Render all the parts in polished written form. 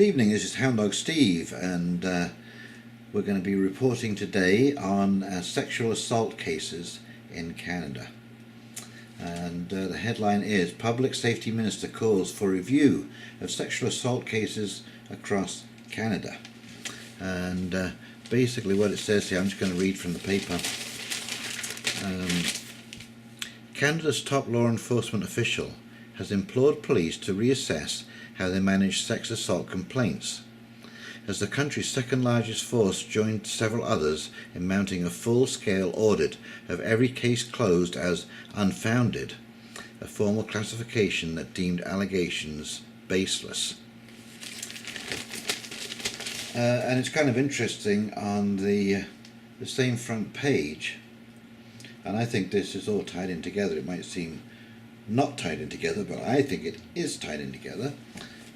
Good evening, this is Hound Dog Steve, and we're going to be reporting today on sexual assault cases in Canada. And the headline is Public Safety Minister calls for review of sexual assault cases across Canada. And basically what it says here, I'm just going to read from the paper. Canada's top law enforcement official has implored police to reassess how they manage sex assault complaints, as the country's second largest force joined several others in mounting a full-scale audit of every case closed as unfounded, a formal classification that deemed allegations baseless. And it's kind of interesting on the same front page, and I think this is all tied in together. It might seem not tied in together, but I think it is tied in together.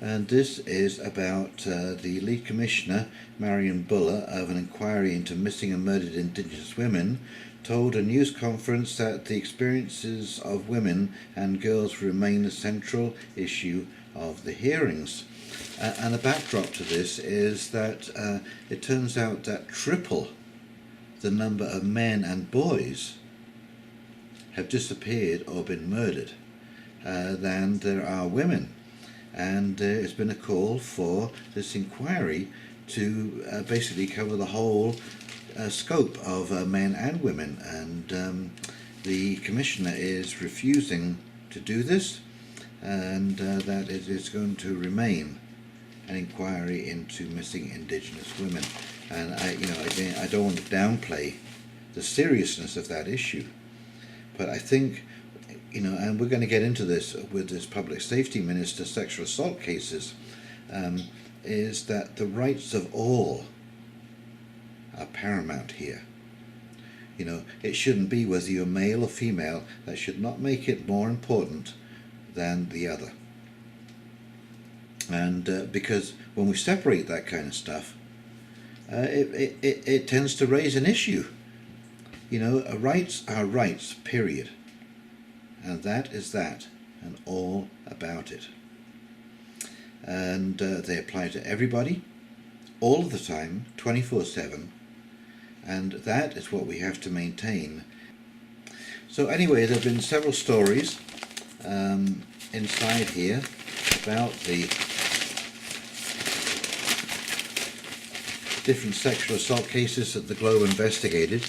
And this is about the lead commissioner, Marion Buller, of an inquiry into missing and murdered Indigenous women, told a news conference that the experiences of women and girls remain the central issue of the hearings. And the backdrop to this is that it turns out that triple the number of men and boys have disappeared or been murdered than there are women. And there's been a call for this inquiry to basically cover the whole scope of men and women, and the commissioner is refusing to do this, and that it is going to remain an inquiry into missing Indigenous women. And again, I don't want to downplay the seriousness of that issue, but I think, and we're going to get into this with this public safety minister, sexual assault cases, is that the rights of all are paramount here. It shouldn't be whether you're male or female. That should not make it more important than the other. And because when we separate that kind of stuff, it tends to raise an issue. Rights are rights, period. And that is that, and all about it. And they apply to everybody, all the time, 24/7, and that is what we have to maintain. So anyway, there have been several stories inside here about the different sexual assault cases that the Globe investigated.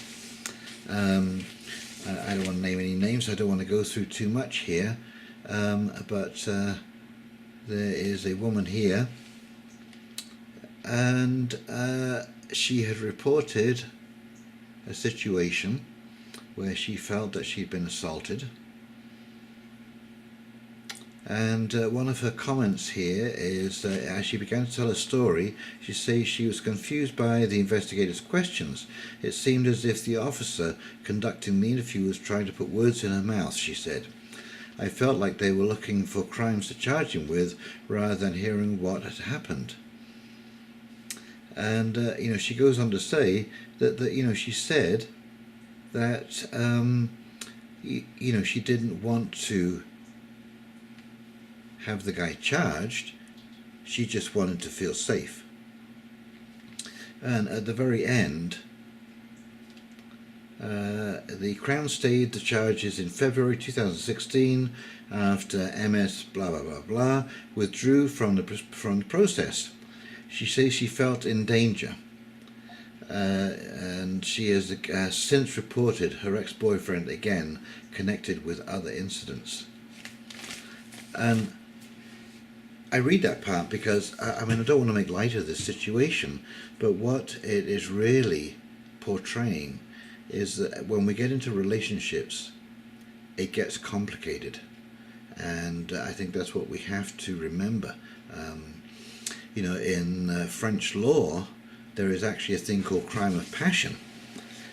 I don't want to name any names, I don't want to go through too much here, but there is a woman here, and she had reported a situation where she felt that she'd been assaulted. And one of her comments here is as she began to tell her story, she says she was confused by the investigators' questions. It seemed as if the officer conducting the interview was trying to put words in her mouth, she said. I felt like they were looking for crimes to charge him with rather than hearing what had happened. And she goes on to say that she said that she didn't want to have the guy charged, she just wanted to feel safe. And at the very end, the Crown stayed the charges in February 2016 after MS blah blah blah blah withdrew from the process. She says she felt in danger, and she has since reported her ex-boyfriend again, connected with other incidents. And I read that part because, I don't want to make light of this situation, but what it is really portraying is that when we get into relationships, it gets complicated. And I think that's what we have to remember. In French law, there is actually a thing called crime of passion.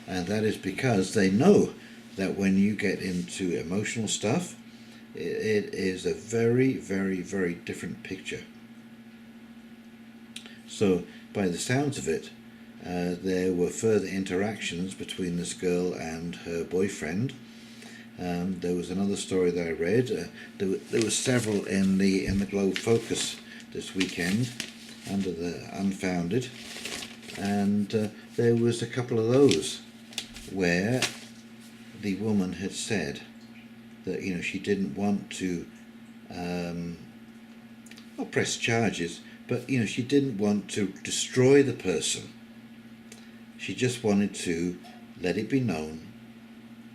And that is because they know that when you get into emotional stuff, it is a very, very, very different picture. So, by the sounds of it, there were further interactions between this girl and her boyfriend. There was another story that I read. There were several in the Globe Focus this weekend, under the unfounded, and there was a couple of those where the woman had said that she didn't want to not press charges, but she didn't want to destroy the person. She just wanted to let it be known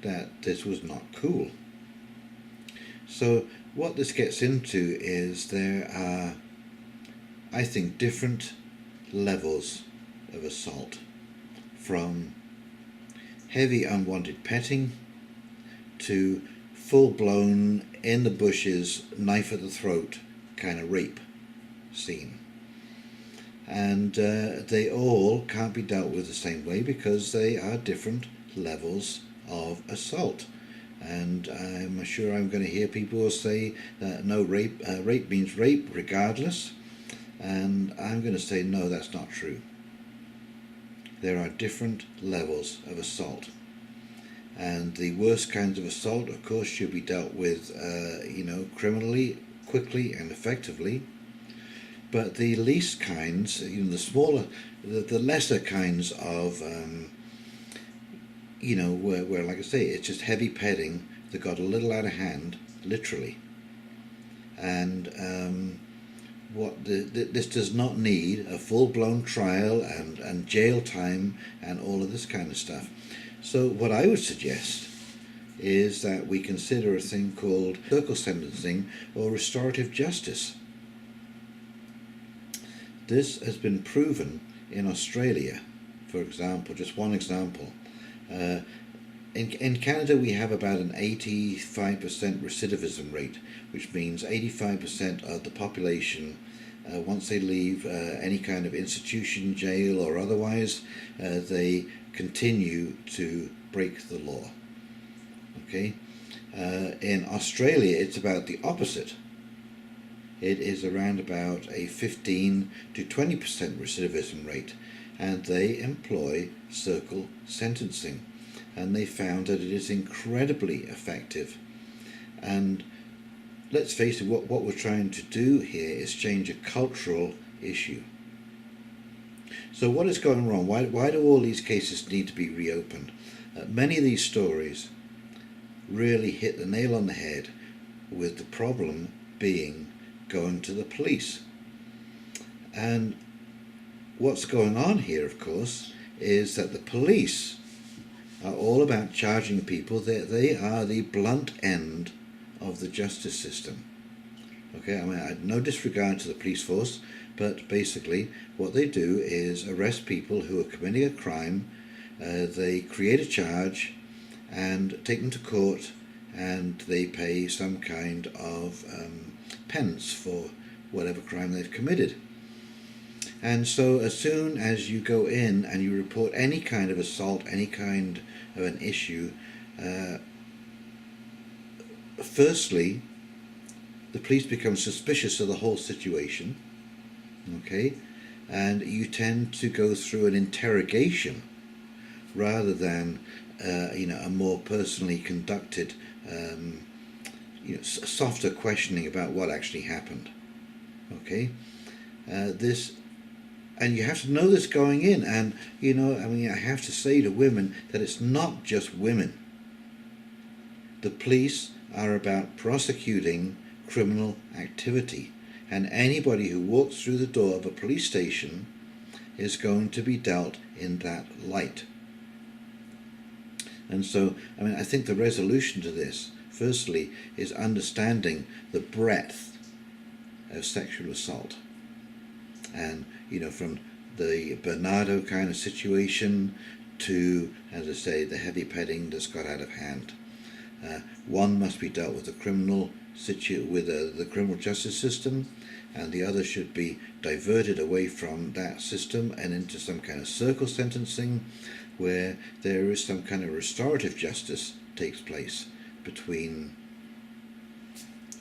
that this was not cool. So what this gets into is there are, I think, different levels of assault, from heavy unwanted petting to full-blown in the bushes, knife at the throat kind of rape scene. And they all can't be dealt with the same way because they are different levels of assault. And I'm sure I'm going to hear people say no, rape means rape regardless, and I'm going to say no, that's not true. There are different levels of assault, and the worst kinds of assault, of course, should be dealt with criminally, quickly and effectively. But the least kinds, the smaller, the lesser kinds of where, like I say, it's just heavy petting that got a little out of hand, literally. And this does not need a full-blown trial and jail time and all of this kind of stuff. So what I would suggest is that we consider a thing called circle sentencing or restorative justice. This has been proven in Australia, for example, just one example. In Canada we have about an 85% recidivism rate, which means 85% of the population, once they leave any kind of institution, jail or otherwise, they continue to break the law. Okay? In Australia it's about the opposite. It is around about a 15 to 20% recidivism rate, and they employ circle sentencing, and they found that it is incredibly effective. And let's face it, what we're trying to do here is change a cultural issue. So what is going wrong? Why do all these cases need to be reopened? Many of these stories really hit the nail on the head, with the problem being going to the police. And what's going on here, of course, is that the police are all about charging people. They are the blunt end of the justice system. Okay, I mean, no disregard to the police force, but basically what they do is arrest people who are committing a crime. They create a charge and take them to court, and they pay some kind of penance for whatever crime they've committed. And so as soon as you go in and you report any kind of assault, any kind of an issue, firstly, the police become suspicious of the whole situation, okay, and you tend to go through an interrogation rather than a more personally conducted softer questioning about what actually happened. Okay, and you have to know this going in. And I have to say to women that it's not just women. The police are about prosecuting criminal activity, and anybody who walks through the door of a police station is going to be dealt in that light. And so, I think the resolution to this, firstly, is understanding the breadth of sexual assault. And, from the Bernardo kind of situation to, as I say, the heavy petting that's got out of hand. One must be dealt with the criminal the criminal justice system, and the other should be diverted away from that system and into some kind of circle sentencing, where there is some kind of restorative justice takes place between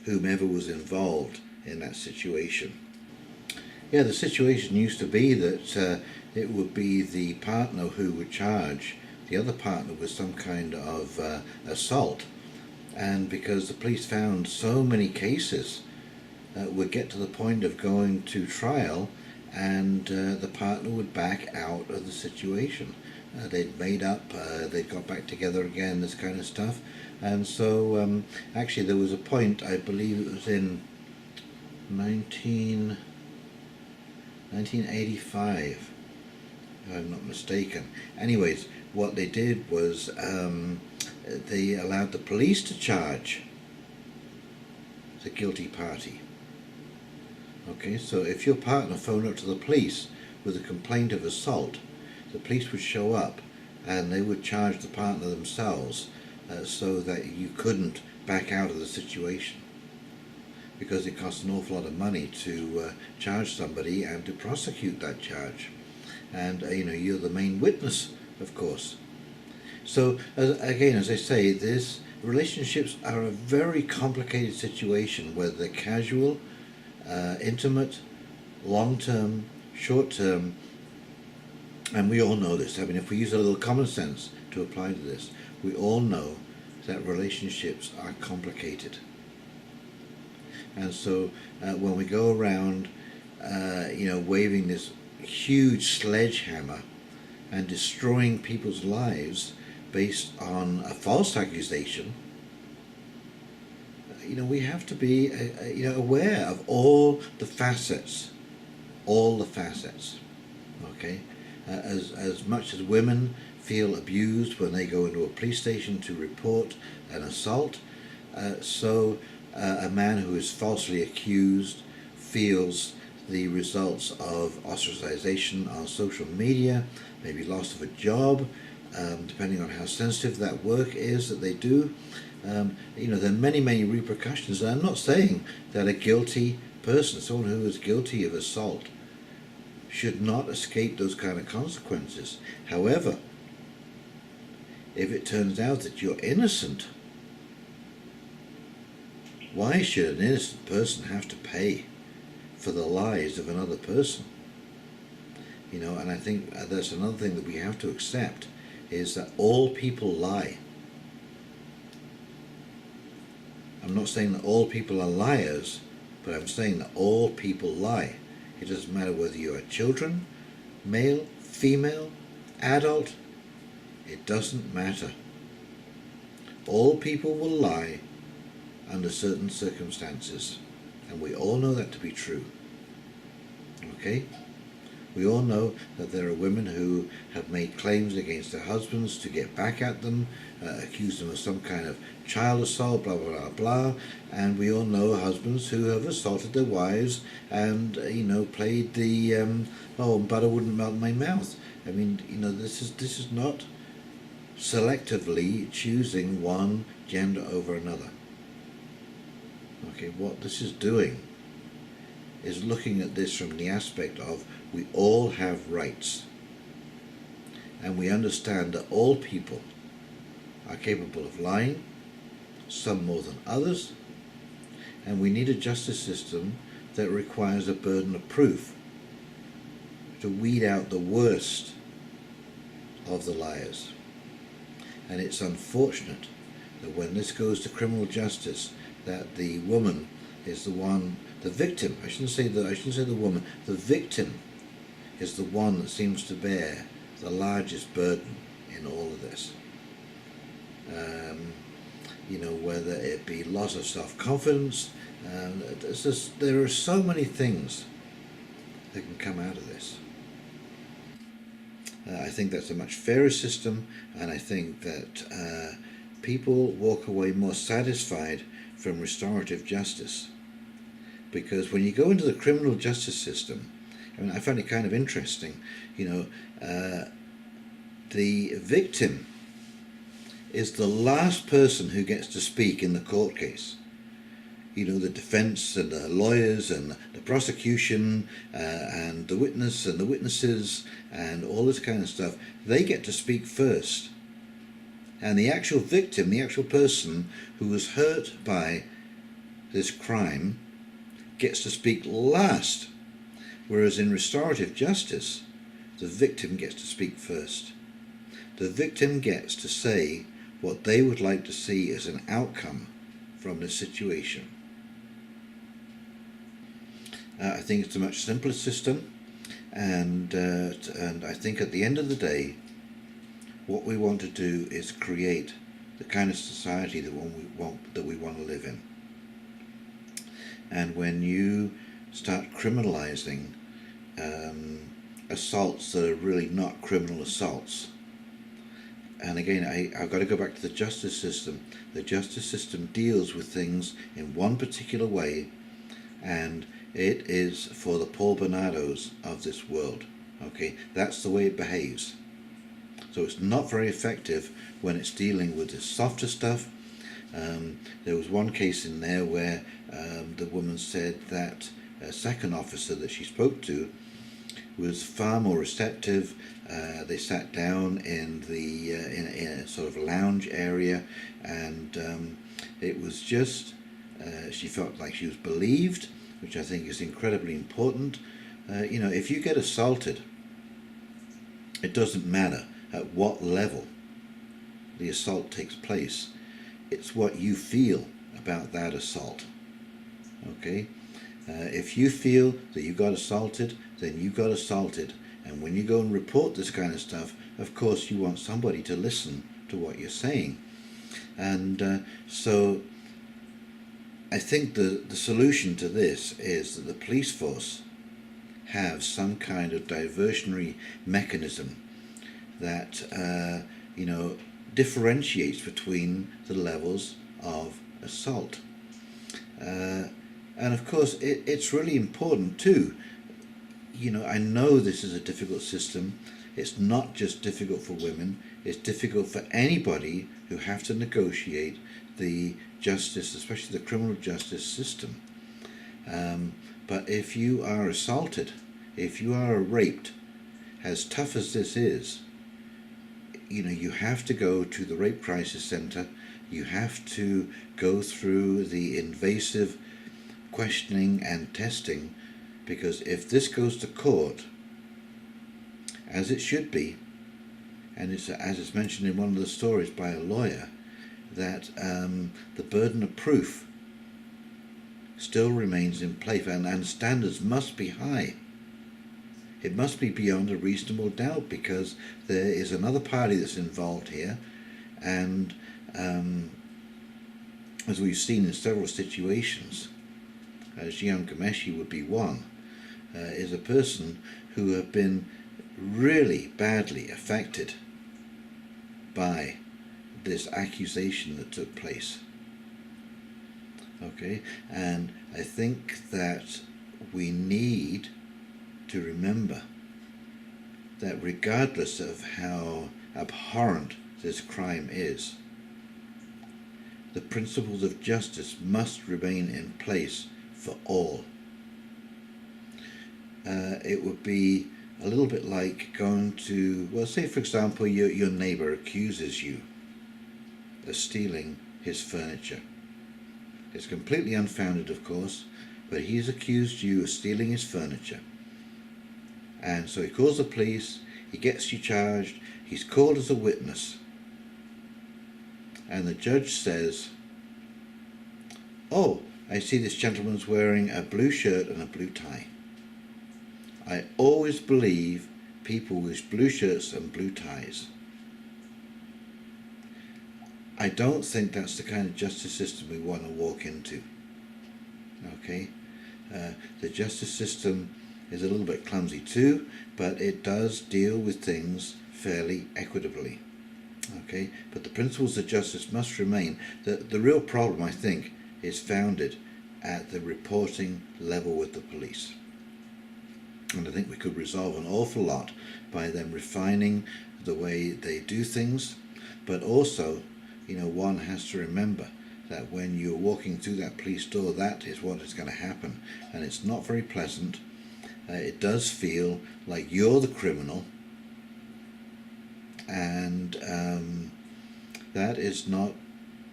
whomever was involved in that situation. Yeah, the situation used to be that it would be the partner who would charge the other partner with some kind of assault, and because the police found so many cases would get to the point of going to trial, and the partner would back out of the situation. They'd made up, they'd got back together again, this kind of stuff. And so actually there was a point, I believe it was in 1985, if I'm not mistaken. Anyways, what they did was they allowed the police to charge the guilty party. Okay, so if your partner phoned up to the police with a complaint of assault, the police would show up and they would charge the partner themselves so that you couldn't back out of the situation, because it costs an awful lot of money to charge somebody and to prosecute that charge. And you're the main witness, of course. So again, as I say, this relationships are a very complicated situation, whether they're casual, intimate, long-term, short-term, and we all know this. I mean, if we use a little common sense to apply to this, we all know that relationships are complicated. And so when we go around, waving this huge sledgehammer and destroying people's lives based on a false accusation, we have to be aware of all the facets, okay? As much as women feel abused when they go into a police station to report an assault, so a man who is falsely accused feels the results of ostracization on social media, maybe loss of a job, depending on how sensitive that work is that they do. There are many repercussions. And I'm not saying that a guilty person, someone who is guilty of assault, should not escape those kind of consequences. However, if it turns out that you're innocent, why should an innocent person have to pay for the lies of another person? And I think that's another thing that we have to accept, is that all people lie. I'm not saying that all people are liars, but I'm saying that all people lie. It doesn't matter whether you are children, male, female, adult, it doesn't matter. All people will lie under certain circumstances, and we all know that to be true. Okay? We all know that there are women who have made claims against their husbands to get back at them, accuse them of some kind of child assault, blah, blah, blah, blah. And we all know husbands who have assaulted their wives and, played the, butter wouldn't melt in my mouth. I mean, this is not selectively choosing one gender over another. Okay, what this is doing is looking at this from the aspect of we all have rights, and we understand that all people are capable of lying, some more than others, and we need a justice system that requires a burden of proof to weed out the worst of the liars. And it's unfortunate that when this goes to criminal justice, that the woman is the one, the victim, I shouldn't say the woman, the victim is the one that seems to bear the largest burden in all of this. Whether it be loss of self-confidence, there are so many things that can come out of this. I think that's a much fairer system, and I think that people walk away more satisfied from restorative justice. Because when you go into the criminal justice system, I find it kind of interesting, the victim is the last person who gets to speak in the court case. The defense and the lawyers and the prosecution and the witness and the witnesses and all this kind of stuff, they get to speak first. And the actual victim, the actual person who was hurt by this crime, gets to speak last. Whereas in restorative justice, the victim gets to speak first. The victim gets to say what they would like to see as an outcome from this situation. I think it's a much simpler system. and I think at the end of the day, what we want to do is create the kind of society that we want to live in. And when you start criminalizing assaults that are really not criminal assaults, and again, I've got to go back to the justice system. The justice system deals with things in one particular way, and it is for the Paul Bernardos of this world. Okay, that's the way it behaves. So it's not very effective when it's dealing with the softer stuff. There was one case in there where the woman said that a second officer that she spoke to was far more receptive. They sat down in a sort of lounge area, and it was just she felt like she was believed, which I think is incredibly important. If you get assaulted, it doesn't matter at what level the assault takes place. It's what you feel about that assault. Okay? If you feel that you got assaulted, then you got assaulted. And when you go and report this kind of stuff, of course you want somebody to listen to what you're saying. And so I think the solution to this is that the police force have some kind of diversionary mechanism that differentiates between the levels of assault. And of course it's really important too. I know this is a difficult system. It's not just difficult for women, it's difficult for anybody who have to negotiate the justice, especially the criminal justice system. But if you are assaulted, if you are raped, as tough as this is, you have to go to the Rape Crisis Centre, you have to go through the invasive questioning and testing, because if this goes to court, as it should be, and as it's mentioned in one of the stories by a lawyer, that the burden of proof still remains in place, and standards must be high. It must be beyond a reasonable doubt, because there is another party that's involved here, and as we've seen in several situations, Jian Ghomeshi would be one, is a person who have been really badly affected by this accusation that took place. Okay, and I think that we need to remember that regardless of how abhorrent this crime is, the principles of justice must remain in place for all. It would be a little bit like going to, well, say for example your neighbour accuses you of stealing his furniture. It's completely unfounded, of course, but he's accused you of stealing his furniture. And so he calls the police, he gets you charged, he's called as a witness. And the judge says, "Oh, I see this gentleman's wearing a blue shirt and a blue tie. I always believe people with blue shirts and blue ties." I don't think that's the kind of justice system we want to walk into. Okay? The justice system is a little bit clumsy too, but it does deal with things fairly equitably. Okay? But the principles of justice must remain. The real problem, I think, is founded at the reporting level with the police. And I think we could resolve an awful lot by them refining the way they do things, but also, one has to remember that when you're walking through that police door, that is what is going to happen, and it's not very pleasant. It does feel like you're the criminal, and that is not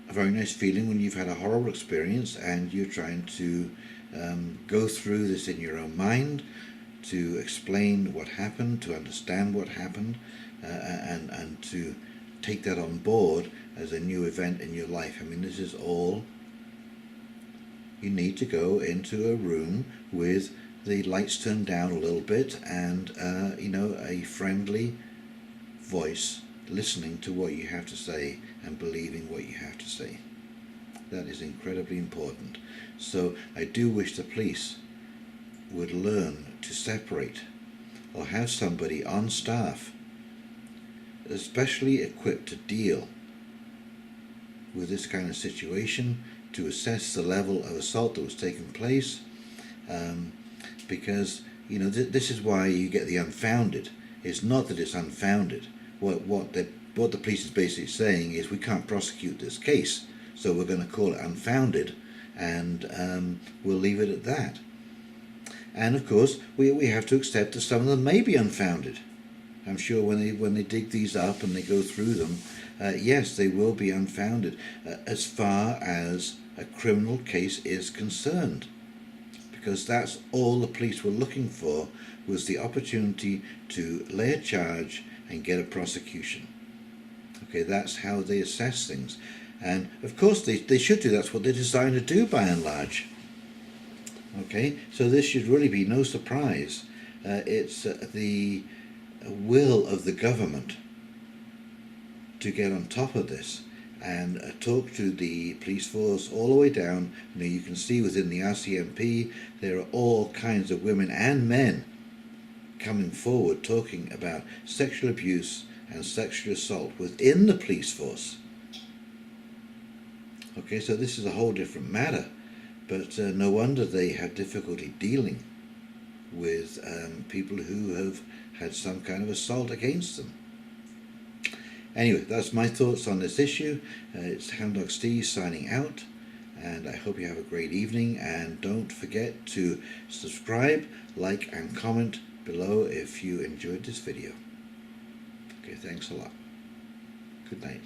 a very nice feeling when you've had a horrible experience and you're trying to go through this in your own mind, to explain what happened, to understand what happened, and to take that on board as a new event in your life. I mean, this is all, you need to go into a room with the lights turned down a little bit, and you know, a friendly voice listening to what you have to say and believing what you have to say. That is incredibly important. So I do wish the police would learn to separate, or have somebody on staff especially equipped to deal with this kind of situation, to assess the level of assault that was taking place, because you know, this is why you get the unfounded. It's not that it's unfounded. What the police is basically saying is, we can't prosecute this case, so we're going to call it unfounded, and we'll leave it at that. And of course, we have to accept that some of them may be unfounded. I'm sure when they dig these up and they go through them, yes, they will be unfounded as far as a criminal case is concerned, because that's all the police were looking for, was the opportunity to lay a charge and get a prosecution. Okay, that's how they assess things, and of course they should do. That's what they're designed to do by and large. Okay, so this should really be no surprise. It's the will of the government to get on top of this and talk to the police force all the way down. You know, you can see within the RCMP there are all kinds of women and men coming forward talking about sexual abuse and sexual assault within the police force. Okay, so this is a whole different matter, but no wonder they have difficulty dealing with people who have had some kind of assault against them. Anyway, that's my thoughts on this issue. It's Hound Dog Steve signing out, and I hope you have a great evening, and don't forget to subscribe, like and comment below if you enjoyed this video. Okay, thanks a lot. Good night.